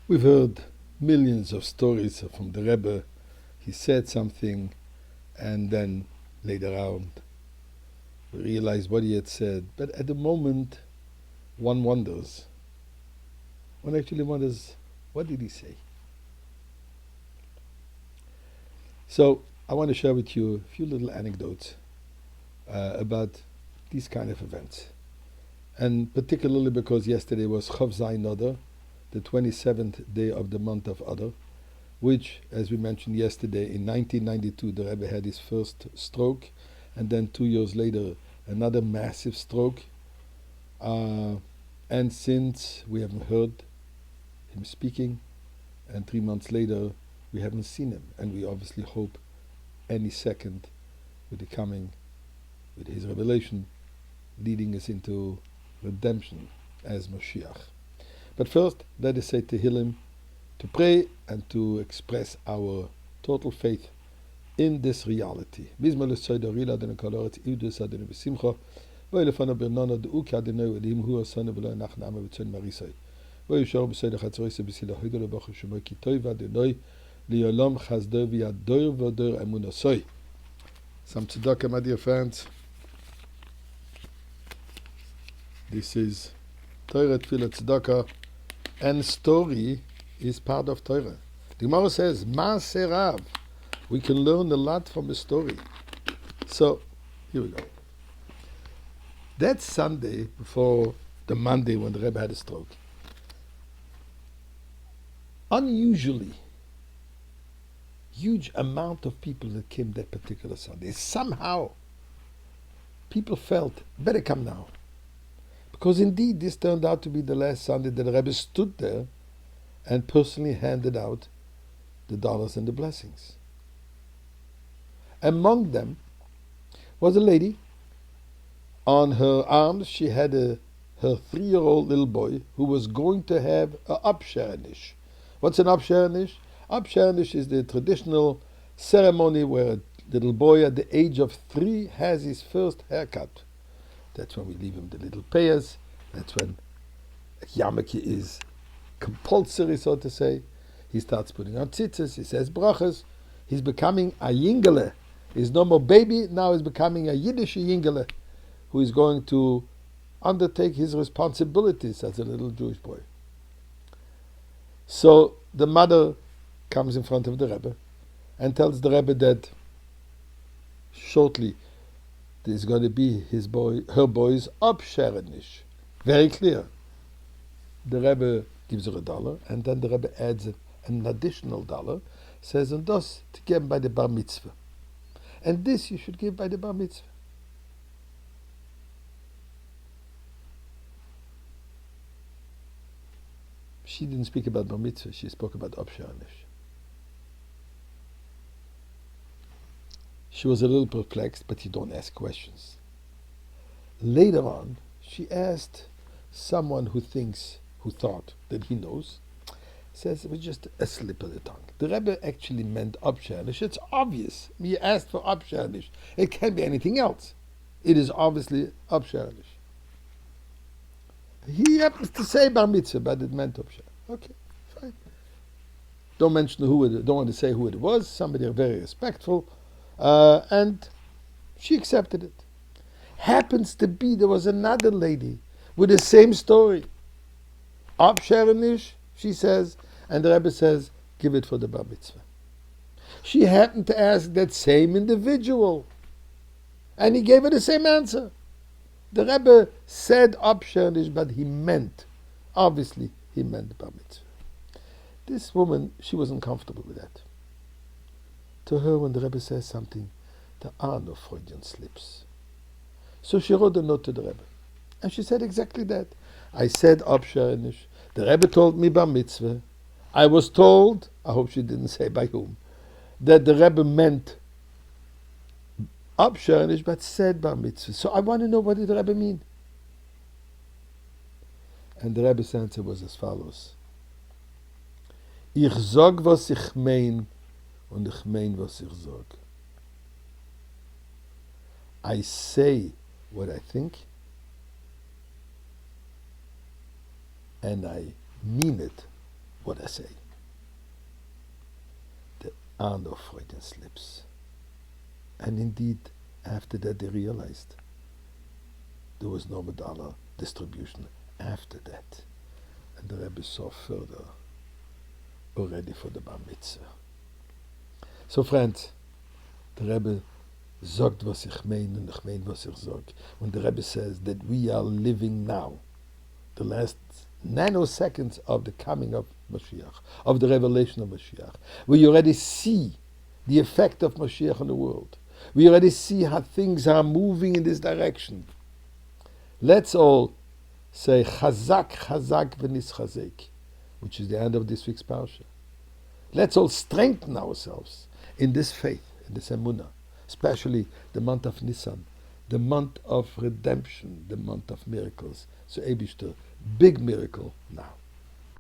We've heard millions of stories from the Rebbe. He said something, and then later on we realized what he had said. But at the moment, one wonders. One actually wonders, what did he say? So I want to share with you a few little anecdotes about these kind of events. And particularly because yesterday was Chav Zayin Adar, the 27th day of the month of Adar, which, as we mentioned yesterday, in 1992 the Rebbe had his first stroke, and then 2 years later another massive stroke. And since we haven't heard him speaking, and 3 months later we haven't seen him, and we obviously hope any second with the coming, with his revelation, leading us into redemption as Mashiach. But first, let us say Tehillim to pray and to express our total faith in this reality. Some tzedakah, my dear friends. This is Torah, Tefillah, Tzedakah, and story is part of Torah. The Gemara says, Maaseh Rav. We can learn a lot from a story. So, here we go. That Sunday, before the Monday when the Rebbe had a stroke, unusually, huge amount of people that came that particular Sunday. Somehow, people felt, better come now. Because indeed, this turned out to be the last Sunday that the Rebbe stood there and personally handed out the dollars and the blessings. Among them was a lady. On her arms, she had her 3-year-old little boy who was going to have a upsherenish. What's an upsherenish? Upsherenish is the traditional ceremony where a little boy at the age of 3 has his first haircut. That's when we leave him the little payas. That's when Yarmulke is compulsory, so to say. He starts putting on tzitzis, he says brachas. He's becoming a yingele. He's no more baby, now he's becoming a Yiddish yingele who is going to undertake his responsibilities as a little Jewish boy. So the mother comes in front of the Rebbe and tells the Rebbe that shortly there's going to be her boy's upsherenish. Very clear. The Rebbe gives her $1, and then the Rebbe adds an additional $, says, and das to give by the bar mitzvah. And this you should give by the bar mitzvah. She didn't speak about bar mitzvah, she spoke about upsherenish. She was a little perplexed, but you don't ask questions. Later on, she asked someone who thought that he knows, says it was just a slip of the tongue. The Rebbe actually meant upsherenish. It's obvious. He asked for upsherenish. It can't be anything else. It is obviously upsherenish. He happens to say bar mitzvah, but it meant upsherenish. Okay, fine. Don't want to say who it was. Somebody very respectful. And she accepted it. Happens to be there was another lady with the same story. Upsherenish, she says, and the Rebbe says, give it for the bar mitzvah. She happened to ask that same individual, and he gave her the same answer. The Rebbe said upsherenish, but obviously he meant bar mitzvah. This woman, she wasn't comfortable with that. To her, when the Rebbe says something, there are no Freudian slips. So she wrote a note to the Rebbe. And she said exactly that. I said upsherenish. The Rebbe told me bar mitzvah. I was told, I hope she didn't say by whom, that the Rebbe meant upsherenish, but said bar mitzvah. So I want to know, what did the Rebbe mean? And the Rebbe's answer was as follows. Ich sag, was ich mein, und ich mein, was ich sag. I say what I think, and I mean it what I say. There are no Freudian slips. And indeed, after that they realized there was no Medalla distribution after that. And the Rebbe saw further, already for the Bar Mitzvah. So friends, the Rebbe sagt, was ich meine, und ich meine, was ich sag. When the Rebbe says that we are living now, the last nanoseconds of the coming of Mashiach, of the revelation of Mashiach, we already see the effect of Mashiach on the world. We already see how things are moving in this direction. Let's all say Chazak, Chazak v'nischazek, which is the end of this week's parsha. Let's all strengthen ourselves in this faith, in this emunah, especially the month of Nisan, the month of redemption, the month of miracles. So Eibishter, big miracle now.